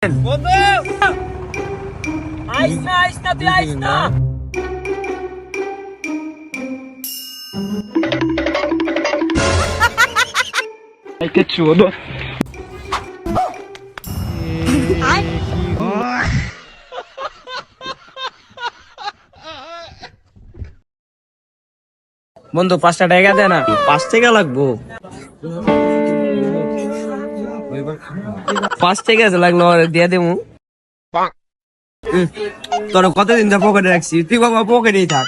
বন্ধু আইস না তুই আইস না আইতে চোদ বন্ধু 5টা টাকা দে না 5 টাকা লাগবো 5 টাকা লাগলো দিয়ে দেবো তোর কতদিন ধরে পকেটে রাখছি তুই বাবা পকেটেই থাক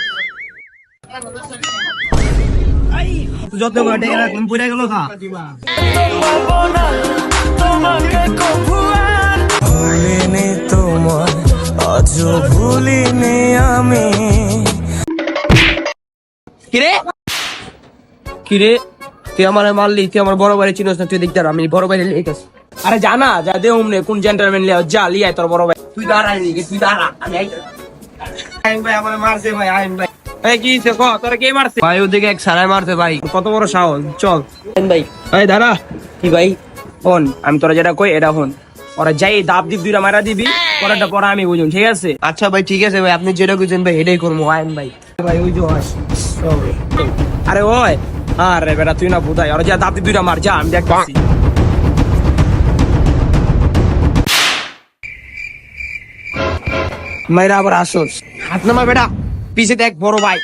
যত টাকা রাখলাম পুরে গেল খা ভুলিনি তোমার আজও ভুলিনি আমি। কিরে তুই আমার মারলি তুই আমার বড় ভাই চিনোস না তুই দেখতে আমি বড় ভাই লিখেছ আরে জানা যা দে উমনে কোন জেন্টলম্যান লিয়া যা লিয়াই তোর বড় ভাই তুই দাঁড়াই নি তুই দাঁড়া আমি আইন ভাই আমার মারছে ভাই আইন ভাই এই কি সে কো তোর কে মারছে ভাই ওদিকে এক সারায় মারছে ভাই কত বড় সাহস চল আইন ভাই এই দাঁড়া কি ভাই ফোন আমি তোরা যেটা কই এটা ফোন ওরা যাই দাব দিব দুইটা মারা দিবি পরেরটা পরে আমি বুঝুন ঠিক আছে আচ্ছা ভাই ঠিক আছে ভাই আপনি যেটা কইছেন ভাই এটাই করবো আইন ভাই ভাই ওই যে আরে ওই আরে বেটা তুই না বুঝাই আর যা দাঁত দুইটা মার যা আমি দেখতেছি মাইরা আবার আসোস হাত নামা বেটা পিছে দেখ বড় ভাই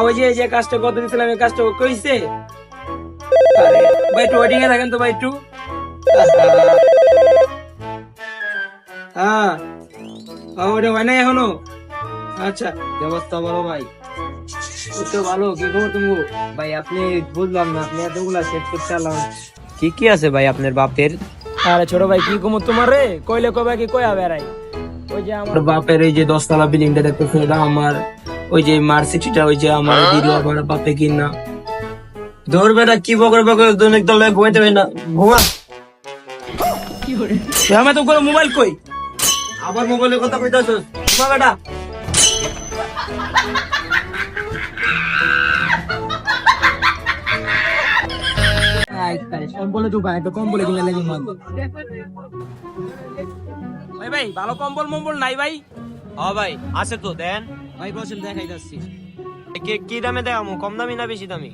ওই যে কাজটা কত দিয়েছিলাম এই কাজটা কইছে ভাই একটু ওয়েটিং এ থাকেন তো ভাই একটু হ্যাঁ ওটা হয় না এখনো আচ্ছা ব্যবস্থা বলো ভাই তো ভালো কি খবর তুমি ভাই আপনি বুঝলাম না আপনি এতগুলা সেট করতে চালাম কি আছে ভাই আপনার বাপের আরে ছোট ভাই কি কমো তোমার রে কইলে কবে কি কয়া বেড়াই ওই যে আমার বাপের ওই যে 10তলা বিল্ডিংটা দেখতেছেন এটা আমার ওই যে মার্সিটিটা ওই যে আমার দিল আমার বাপে কিনা ধরবে না কি বকর বকর দৈনিক দলে ঘুমাইতে পারি না ঘুমা কি করে আমি তো করে মোবাইল কই আবার মোবাইলের কথা কইতাছস ঘুমা বেটা কম্বলে দোকান একটা কম্বলে কিনে লাগি ভাই ভাই ভালো কম্বল মম্বল নাই ভাই ভাই আছে তো দেন ভাই বসেন দেখাই যাচ্ছি কি দামে দেখামু কম দামি না বেশি দামি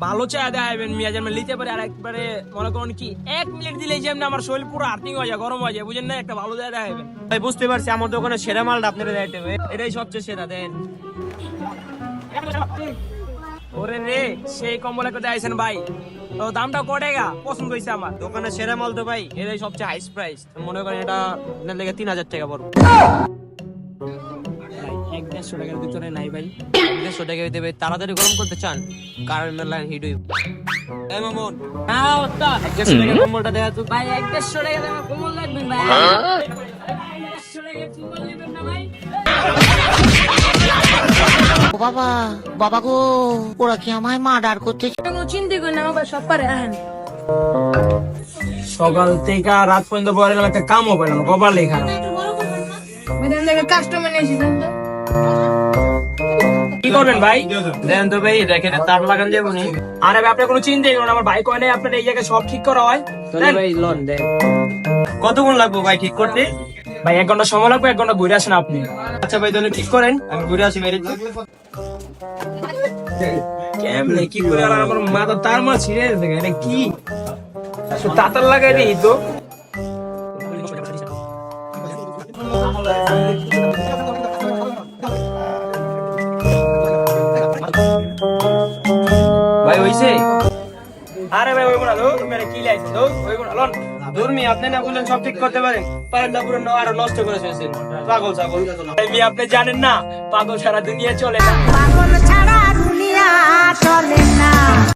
ভালো চা দেখাবেন মিয়া যেন নিতে পারে আর একবারে মনে করুন কি 1 মিনিট দিলেই যেমন আমার শরীর পুরো আর্থিং হয়ে যায় গরম হয়ে যায় বুঝেন না একটা ভালো জায়গা দেখাবেন ভাই বুঝতে পারছি আমার দোকানে সেরা মালটা আপনারা দেখাইতে হবে এটাই সবচেয়ে সেরা দেন ওরে রে সেই কম্বল একটা দেখাইছেন ভাই তো দামটা কত টাকা পছন্দ হইছে আমার দোকানে সেরা মাল তো ভাই এটাই সবচেয়ে হাইস্ট প্রাইস মনে করেন এটা আপনার লেগে 3000 টাকা পড়বে 150 টাকার ভিতরে নাই ভাই 150 টাকা দিতে ভাই তাড়াতাড়ি গরম করতে চান কারেন্টের লাইন হিট হইব এই মামুন হ্যাঁ ওস্তাদ 150 টাকা কম্বলটা দেয়া তো ভাই 150 টাকা দাম কম্বল লাগবে ভাই 150 টাকা কম্বল নেবেন না ভাই ও বাবা বাবা গো ওরা কি আমায় মার্ডার করতে কোনো চিন্তা করি না আমার সব পারে আহেন সকাল থেকে রাত পর্যন্ত পরে একটা কামও পেলাম কপালে খারাপ মেয়েদের দেখে কাস্টমার এসেছেন তো কি করবেন ভাই দেন তো ভাই দেখেন তার লাগান যাবো নি আরে ভাই আপনি কোনো চিন্তাই করুন আমার ভাই কয় নাই আপনার এই জায়গায় সব ঠিক করা হয় ভাই লোন দেন কতক্ষণ লাগবে ভাই ঠিক করতে ভাই 1 ঘন্টা সময় লাগবে 1 ঘন্টা ঘুরে আসেন আপনি আচ্ছা ভাই তাহলে ঠিক করেন আমি ঘুরে আসি মেরে কেমনে কি করে আর আমার মাথা তার মা ছিঁড়ে দেখে এটা কি তাতার লাগাই দিই তো ভাই হইছে আরে ভাই ওই গুণা দৌড় মেরে কি লাইছে দৌড় ওই গুণা লন দুর্মি আপনি না বললেন সব ঠিক করতে পারেন পারেন না পুরো আরো নষ্ট করে ফেলছেন পাগল ছাগল আপনি জানেন না পাগল সারা দুনিয়া চলে না পাগল ছাড়া দুনিয়া চলে না।